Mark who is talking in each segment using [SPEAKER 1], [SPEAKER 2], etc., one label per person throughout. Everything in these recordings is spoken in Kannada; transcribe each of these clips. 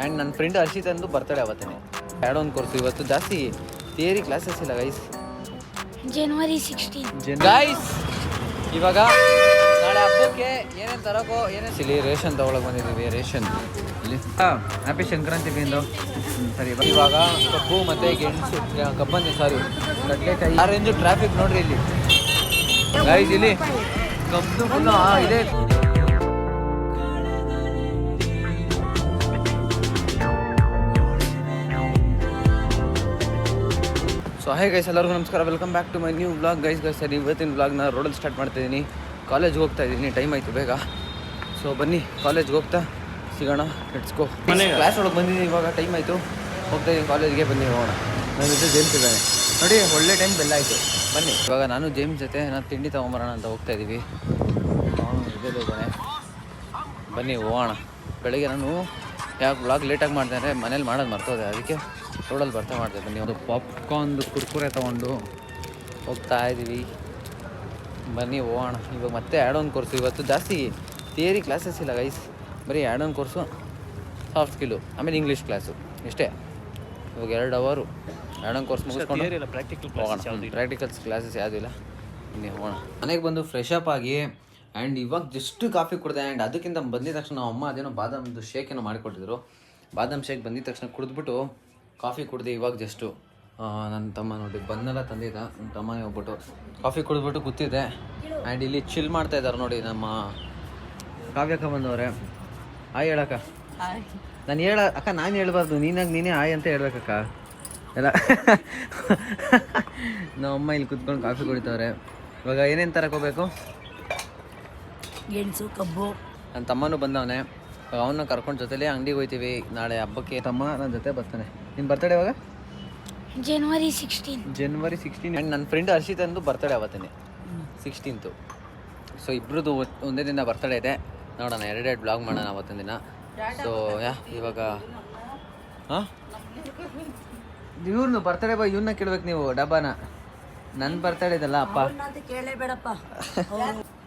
[SPEAKER 1] ಆ್ಯಂಡ್ ನನ್ನ ಫ್ರೆಂಡ್ ಹರ್ಷಿತಂದು ಬರ್ತಡೇ ಅವತ್ತೇ ಆ್ಯಡ್ ಆನ್ ಕೋರ್ಸು. ಇವತ್ತು ಜಾಸ್ತಿ ಥಿಯರಿ ಕ್ಲಾಸಸ್ ಇಲ್ಲ ಗೈಸ್.
[SPEAKER 2] ಜನವರಿ 16
[SPEAKER 1] ಗೈಸ್ ಇವಾಗ ನಾಳೆ ಹಬ್ಬಕ್ಕೆ ಏನೇನು ತರೋಕೋ ಏನೇನು ಇಲ್ಲಿ ರೇಷನ್ ತೊಗೊಳಕ್ಕೆ ಬಂದಿದ್ದೀವಿ. ರೇಷನ್ ಇಲ್ಲಿ ಹ್ಯಾಪಿ ಸಂಕ್ರಾಂತಿ ಬಿಂದು. ಸರಿ ಇವಾಗ ಕಬ್ಬು ಮತ್ತು ಗೆಣಸು ಕಬ್ಬಂದಿ ಕಡಲೆಕಾಯಿ ಆರೆಂಜು ಟ್ರಾಫಿಕ್ ನೋಡ್ರಿ ಇಲ್ಲಿ ಗೈಸ್. ಇಲ್ಲಿ ಕಬ್ಬು ಫುಲ್ಲು ಇದೆ. ಸೊ ಹೇ ಗೈಸ್, ಎಲ್ಲರಿಗೂ ನಮಸ್ಕಾರ, welcome back to my new vlog guys. ಸರಿ ಇವತ್ತಿನ ವ್ಲಾಗ್ನ ರೋಡಲ್ಲಿ ಸ್ಟಾರ್ಟ್ ಮಾಡ್ತಾಯಿದ್ದೀನಿ. ಕಾಲೇಜ್ಗೆ ಹೋಗ್ತಾ ಇದ್ದೀನಿ, ಟೈಮ್ ಆಯಿತು ಬೇಗ. ಸೊ ಬನ್ನಿ ಕಾಲೇಜ್ಗೆ ಹೋಗ್ತಾ ಸಿಗೋಣ. Let's go. ಕ್ಲಾಸ್ ಒಳಗೆ ಬಂದಿದ್ದೀನಿ, ಇವಾಗ ಟೈಮ್ ಆಯಿತು, ಹೋಗ್ತಾ ಇದ್ದೀನಿ ಕಾಲೇಜ್ಗೆ. ಬನ್ನಿ ಹೋಗೋಣ. ನನ್ನ ಜೊತೆ ಜೇಮ್ಸ್ ಇದ್ದಾನೆ ನೋಡಿ, ಒಳ್ಳೆ ಟೈಮ್ ಬೆಲ್ಲ ಆಯಿತು. ಬನ್ನಿ ಇವಾಗ ನಾನು ಜೇಮ್ಸ್ ಜೊತೆ ನಾನು ತಿಂಡಿ ತೊಗೊಂಬರೋಣ ಅಂತ ಹೋಗ್ತಾ ಇದ್ದೀವಿ. ಇದ್ದಾನೆ, ಬನ್ನಿ ಹೋಗೋಣ. ಬೆಳಗ್ಗೆ ನಾನು ಯಾಕೆ ವ್ಲಾಗ್ ಲೇಟಾಗಿ ಮಾಡ್ದೆ ಅಂದರೆ ಮನೇಲಿ ಮಾಡೋದು ಮರ್ತೋದೆ, ಅದಕ್ಕೆ ರೋಡಲ್ಲಿ ಬರ್ತಾ ಮಾಡ್ದೆ. ಬನ್ನಿ ಒಂದು ಪಾಪ್ಕಾರ್ನ್ದು ಕುರ್ಕುರೆ ತೊಗೊಂಡು ಹೋಗ್ತಾ ಇದ್ದೀವಿ. ಬನ್ನಿ ಹೋಗೋಣ. ಇವಾಗ ಮತ್ತೆ ಆ್ಯಡ್ ಆನ್ ಕೋರ್ಸು. ಇವತ್ತು ಜಾಸ್ತಿ ಥಿಯರಿ ಕ್ಲಾಸಸ್ ಇಲ್ಲ ಗೈಸ್, ಬರೀ add on course, soft skill, ಆಮೇಲೆ ಇಂಗ್ಲೀಷ್ ಕ್ಲಾಸು ಇಷ್ಟೇ. ಇವಾಗ 2 ಅವರು ಆ್ಯಡ್ ಆನ್ ಕೋರ್ಸ್ ಮುಗಿಸ್ಕೊಂಡು ಪ್ರಾಕ್ಟಿಕಲ್ಸ್ ಕ್ಲಾಸಸ್ ಯಾವುದೂ ಇಲ್ಲ. ಬನ್ನಿ ಹೋಗೋಣ. ಮನೆಗೆ ಬಂದು ಫ್ರೆಶ್ ಅಪ್ ಆಗಿ ಆ್ಯಂಡ್ ಇವಾಗ ಜಸ್ಟ್ ಕಾಫಿ ಕುಡಿದೆ. ಆ್ಯಂಡ್ ಅದಕ್ಕಿಂತ ಬಂದಿದ ತಕ್ಷಣ ನಮ್ಮ ಅಮ್ಮ ಅದೇನೋ ಬಾದಾಮ್ದು ಶೇಕ್ ಏನೋ ಮಾಡಿಕೊಟ್ಟಿದ್ರು. ಬಾದಾಮ್ ಶೇಕ್ ಬಂದಿದ ತಕ್ಷಣ ಕುಡಿದ್ಬಿಟ್ಟು ಕಾಫಿ ಕುಡಿದೆ. ಇವಾಗ ಜಸ್ಟು ನನ್ನ ತಮ್ಮ ನೋಡಿ ಬಂದೆಲ್ಲ ತಂದಿದ್ದ, ನನ್ನ ತಮ್ಮನೇ ಹೋಗ್ಬಿಟ್ಟು ಕಾಫಿ ಕುಡಿದ್ಬಿಟ್ಟು ಕೂತಿದ್ದೆ. ಆ್ಯಂಡ್ ಇಲ್ಲಿ ಚಿಲ್ ಮಾಡ್ತಾ ಇದ್ದಾರೆ ನೋಡಿ ನಮ್ಮ ಕಾವ್ಯಕ್ಕ ಬಂದವ್ರೆ. ಆಯ್ ಹೇಳಕ್ಕ. ನಾನು ಅಕ್ಕ, ನಾನು ಹೇಳ್ಬಾರ್ದು, ನೀನೇ ಆಯ್ ಅಂತ ಹೇಳ್ಬೇಕಕ್ಕ ಎಲ್ಲ. ನಮ್ಮಮ್ಮ ಇಲ್ಲಿ ಕುತ್ಕೊಂಡು ಕಾಫಿ ಕುಡಿತವ್ರೆ. ಇವಾಗ ಏನೇನು ತರಕೋಬೇಕು?
[SPEAKER 2] ಗೆಣಸು, ಕಬ್ಬು.
[SPEAKER 1] ನನ್ನ ತಮ್ಮನೂ ಬಂದವನೆ, ಅವನ್ನ ಕರ್ಕೊಂಡು ಜೊತೆಲೇ ಅಂಗಡಿಗೆ ಹೋಗ್ತೀವಿ ನಾಳೆ ಹಬ್ಬಕ್ಕೆ. ತಮ್ಮ ನನ್ನ ಜೊತೆ ಬರ್ತಾನೆ. ನಿನ್ನ ಬರ್ತಡೇ ಯಾವಾಗ?
[SPEAKER 2] ಜನವರಿ 16
[SPEAKER 1] ಆ್ಯಂಡ್ ನನ್ನ ಫ್ರೆಂಡ್ ಹರ್ಷಿತಂದು ಬರ್ತಡೇ ಅವತ್ತೇ 16th. ಸೊ ಇಬ್ರದ್ದು ಒಂದೇ ದಿನ ಬರ್ತಡೇ ಇದೆ. ನೋಡೋಣ, 2 ಬ್ಲಾಗ್ ಮಾಡೋಣ ಅವತ್ತಿನ ದಿನ. ಸೊ ಇವಾಗ ಇವ್ರನ್ನ ಬರ್ತಡೇ ಬಾಯ್ ಇವನ್ನ ಕೇಳ್ಬೇಕು ನೀವು, ಡಬ್ಬಾನ. ನನ್ನ ಬರ್ತಡೇ ಇದಲ್ಲ ಅಪ್ಪ.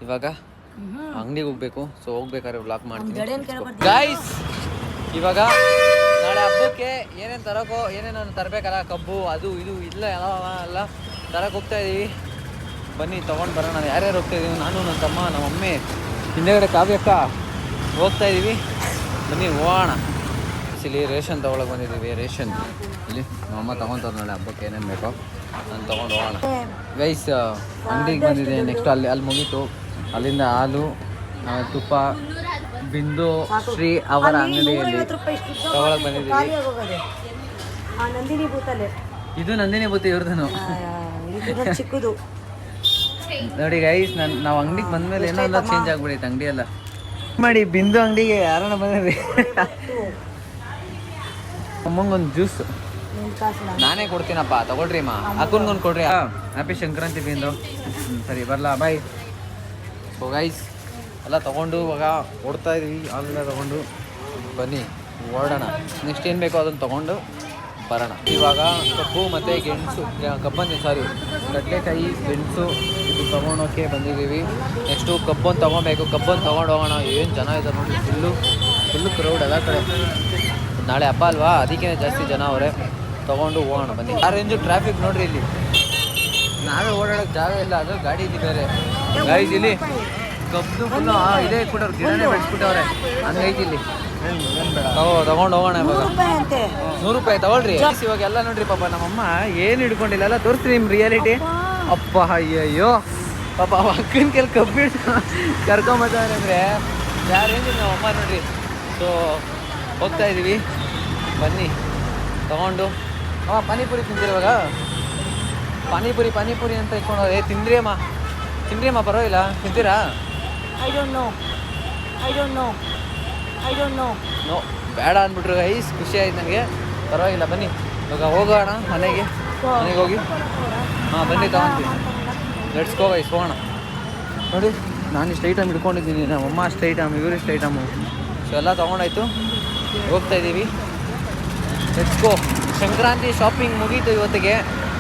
[SPEAKER 1] ಇವಾಗ ಅಂಗಡಿಗೆ ಹೋಗ್ಬೇಕು. ಸೊ ಹೋಗ್ಬೇಕಾದ್ರೆ ವ್ಲಾಗ್ ಮಾಡ್ತೀನಿ ಗೈಸ್. ಇವಾಗ ನಾಳೆ ಹಬ್ಬಕ್ಕೆ ಏನೇನು ತರೋಕೋ ಏನೇನು ತರಬೇಕಲ್ಲ, ಕಬ್ಬು ಅದು ಇದು ಇಲ್ಲ ಎಲ್ಲ ತರಕ್ಕೆ ಹೋಗ್ತಾ ಇದ್ದೀವಿ. ಬನ್ನಿ ತೊಗೊಂಡು ಬರೋಣ. ಯಾರ್ಯಾರು ಹೋಗ್ತಾ ಇದ್ದೀವಿ? ನಾನು, ನನ್ನ ತಮ್ಮ, ನಮ್ಮ ಮಮ್ಮಿ, ಹಿಂದೆಗಡೆ ಕಾವ್ಯಕ್ಕ ಹೋಗ್ತಾ ಇದ್ದೀವಿ. ಬನ್ನಿ ಹೋಗೋಣ. ಇಲ್ಲಿ ರೇಷನ್ ತೊಗೊಳಕ್ಕೆ ಬಂದಿದ್ದೀವಿ. ರೇಷನ್ ಇಲ್ಲಿ ನಮ್ಮಮ್ಮ ತೊಗೊತಾರೆ ನಾಳೆ ಹಬ್ಬಕ್ಕೆ ಏನೇನು ಬೇಕೋ ನಾನು ತೊಗೊಂಡು ಹೋಗೋಣ ಗೈಸ್. ಅಂಗಡಿಗೆ ಬಂದಿದೆ. ನೆಕ್ಸ್ಟ್ ಅಲ್ಲಿ ಮುಗೀತು. ಅಲ್ಲಿಂದ ಹಾಲು, ತುಪ್ಪ, ಬಿಂದು ಶ್ರೀ ಅವರ ಅಂಗಡಿಯಲ್ಲಿ ತಗೊಳಕ್ ಬಂದಿದ್ದೀವಿ. ಇದು ನಂದಿನಿ ಬೂತ್ ಇವ್ರದನು ನೋಡಿ ಗೈಸ್. ನಾವು ಅಂಗಡಿಗೆ ಬಂದ್ಮೇಲೆ ಏನೋ ಎಲ್ಲ ಚೇಂಜ್ ಆಗ್ಬಿಡೈತೆ ಅಂಗಡಿ ಎಲ್ಲ ಮಾಡಿ. ಬಿಂದು ಅಂಗಡಿಗೆ ಯಾರನ್ನ ಬಂದ್ರಿ? ಅಮ್ಮಂಗೊಂದು ಜ್ಯೂಸ್ ನಾನೇ ಕೊಡ್ತೀನಪ್ಪ, ತಗೊಳ್ರಿ ಅಮ್ಮ. ಅಕ್ಕನ್ಗೊಂದು ಕೊಡ್ರಿ. ಹ್ಯಾಪಿ ಸಂಕ್ರಾಂತಿ ಬಿಂದು. ಸರಿ ಬರಲಾ, ಬಾಯ್. ಸೊ ಗೈಸ್ ಎಲ್ಲ ತೊಗೊಂಡು ಇವಾಗ ಓಡ್ತಾ ಇದೀವಿ. ಆಮೇಲೆ ತೊಗೊಂಡು ಬನ್ನಿ ಓಡೋಣ. ನೆಕ್ಸ್ಟ್ ಏನು ಬೇಕೋ ಅದನ್ನು ತೊಗೊಂಡು ಬರೋಣ. ಇವಾಗ ಕಬ್ಬು ಮತ್ತು ಗೆಣಸು ಕಬ್ಬಂದಿ ಕಡಲೆಕಾಯಿ ಗೆಣಸು ಇದು ತೊಗೊಂಡೋಕೆ ಬಂದಿದ್ದೀವಿ. ನೆಕ್ಸ್ಟು ಕಬ್ಬನ್ನು ತೊಗೊಬೇಕು. ಕಬ್ಬನ್ನು ತೊಗೊಂಡು ಹೋಗೋಣ. ಏನು ಜನ ಇದ್ದಾರೆ ನೋಡಿ, ಫುಲ್ಲು ಕ್ರೌಡ್ ಎಲ್ಲ ಕಡೆ. ನಾಳೆ ಹಬ್ಬ ಅಲ್ವಾ, ಅದಕ್ಕೆ ಜಾಸ್ತಿ ಜನ ಅವರೇ. ತೊಗೊಂಡು ಹೋಗೋಣ ಬನ್ನಿ. ಆರೆಂಜು ಟ್ರಾಫಿಕ್ ನೋಡ್ರಿ ಇಲ್ಲಿ. ನಾವೇ ಓಡಾಡೋಕ್ಕೆ ಜಾಗ ಇಲ್ಲ, ಅದು ಗಾಡಿ ಇದೆ ಬೇರೆ ಗೈಸ್. ಇಲ್ಲಿ ಕಬ್ಬು ಫುಲ್ಲು ಇದೇ ಇಟ್ಬಿಟ್ಟವ್ರು, ಗಿಡನೇ ಬೆಳೆಸ್ಬಿಟ್ಟವ್ರೆ, ಹಂಗೈತಿ ಇಲ್ಲಿ. ತಗೊಂಡು ಹೋಗೋಣ. ಇವಾಗ 100 ರೂಪಾಯಿ ತಗೊಳ್ರಿ. ಇವಾಗ ಎಲ್ಲ ನೋಡ್ರಿ ಪಾಪ ನಮ್ಮಮ್ಮ ಏನು ಹಿಡ್ಕೊಂಡಿಲ್ಲ, ಎಲ್ಲ ತೋರಿಸ್ರಿ ನಿಮ್ಮ ರಿಯಾಲಿಟಿ. ಅಪ್ಪ ಅಯ್ಯಯ್ಯೋ ಪಾಪ ಅಕ್ಕನ ಕೆಲ ಕಬ್ಬು ಕರ್ಕೊಂಬತ್ತವ್ರೆ ಅಂದರೆ ಯಾರೇನಿಲ್ಲ ನಮ್ಮಮ್ಮ ನೋಡ್ರಿ. ಸೊ ಹೋಗ್ತಾ ಇದ್ದೀವಿ, ಬನ್ನಿ ತಗೊಂಡು. ಪಾನಿಪುರಿ ತಿಂತಿರುವಾಗ ಪಾನಿಪುರಿ ಅಂತ ಇಟ್ಕೊಂಡು ತಿಂದ್ರಿ ಅಮ್ಮ ಪರವಾಗಿಲ್ಲ, ತಿಂತೀರಾ? ಐ ಡೋಂಟ್ ನೋ ಬೇಡ ಅಂದ್ಬಿಟ್ರು ಗೈಸ್. ಖುಷಿ ಆಯ್ತು ನನಗೆ. ಪರವಾಗಿಲ್ಲ ಬನ್ನಿ ಇವಾಗ ಹೋಗೋಣ ಮನೆಗೆ ಹೋಗಿ. ಬನ್ನಿ ತಗೊಂತೀವಿ. ಲೆಟ್ಸ್ ಗೋ ಗೈಸ್, ಹೋಗೋಣ. ನೋಡಿ ನಾನು ಇಷ್ಟು ಐಟಮ್ ಹಿಡ್ಕೊಂಡಿದ್ದೀನಿ, ನಮ್ಮಮ್ಮ ಅಷ್ಟು ಐಟಮ್, ಇವರು ಇಷ್ಟು ಐಟಮು. ಸೊ ಎಲ್ಲ ತೊಗೊಂಡಾಯ್ತು, ಹೋಗ್ತಾ ಇದ್ದೀವಿ. Let's go. ಸಂಕ್ರಾಂತಿ ಶಾಪಿಂಗ್ ಮುಗೀತು ಇವತ್ತಿಗೆ.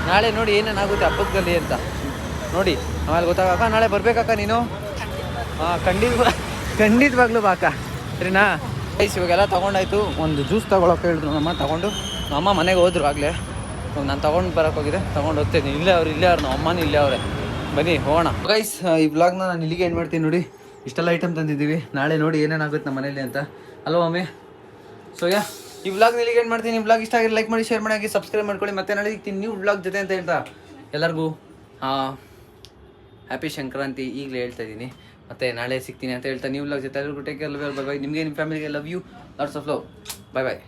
[SPEAKER 1] ನಾಳೆ ನೋಡಿ ಏನೇನಾಗುತ್ತೆ ಹಬ್ಬದಲ್ಲಿ ಅಂತ ನೋಡಿ, ಆಮೇಲೆ ಗೊತ್ತಾಗಕ್ಕ. ನಾಳೆ ಬರ್ಬೇಕಕ್ಕ ನೀನು? ಖಂಡಿತವಾಗ್ಲೂ ಬಾಕ, ಸರಿನಾ? ಗೈಸ್ ಇವಾಗೆಲ್ಲ ತೊಗೊಂಡಾಯ್ತು. ಒಂದು ಜ್ಯೂಸ್ ತೊಗೊಳಕ್ಕೆ ಹೇಳಿದ್ರು ನಮ್ಮ ತೊಗೊಂಡು ನಮ್ಮ ಅಮ್ಮ ಮನೆಗೆ ಹೋದ್ರು ಆಗಲೇ. ನಾನು ತೊಗೊಂಡು ಬರೋಕೆ ಹೋಗಿದೆ, ತೊಗೊಂಡು ಹೋಗ್ತೀನಿ. ಇಲ್ಲೇ ಅವ್ರು ನಮ್ಮ ಅಮ್ಮನೂ ಇಲ್ಲೇ ಅವರೇ. ಬನ್ನಿ ಹೋಗೋಣ ಗೈಸ್. ಈ ವ್ಲಾಗ್ನ ನಾನು ಇಲ್ಲಿಗೆ ಏನು ಮಾಡ್ತೀನಿ ನೋಡಿ. ಇಷ್ಟೆಲ್ಲ ಐಟಮ್ ತಂದಿದ್ದೀವಿ, ನಾಳೆ ನೋಡಿ ಏನೇನಾಗುತ್ತೆ ನಮ್ಮ ಮನೇಲಿ ಅಂತ ಅಲ್ವಾ ಮಮ್ಮಿ? ಸೊ ಈ ವ್ಲಾಗ್ನ ಇಲ್ಲಿಗೆ ಏನು ಮಾಡ್ತೀನಿ. ಈ ವ್ಲಾಗ್ ಇಷ್ಟ ಆಗಿರೋ ಲೈಕ್ ಮಾಡಿ, ಶೇರ್ ಮಾಡಿ, ಸಬ್ಸ್ಕ್ರೈಬ್ ಮಾಡ್ಕೊಳ್ಳಿ. ಮತ್ತೆ ನಾಳೆ ಸಿಗ್ತೀನಿ ನ್ಯೂ ವ್ಲಾಗ್ ಜೊತೆ ಅಂತ ಹೇಳ್ತಾ ಎಲ್ಲರಿಗೂ ಹ್ಯಾಪಿ ಸಂಕ್ರಾಂತಿ ಈಗಲೇ ಹೇಳ್ತಾ ಇದ್ದೀನಿ. ಮತ್ತೆ ನಾಳೆ ಸಿಗ್ತೀನಿ ಅಂತ ಹೇಳ್ತಾ ನ್ಯೂ ವ್ಲಾಗ್ ಜೊತೆ ಎಲ್ಲರಿಗೂ ಟೇಕ್ ಕೇರ್, ಬೈ ಬೈ. ನಿಮಗೆ ನಿಮ್ಮ ಫ್ಯಾಮಿಲಿಗೆ love you, lots of love. Bye bye.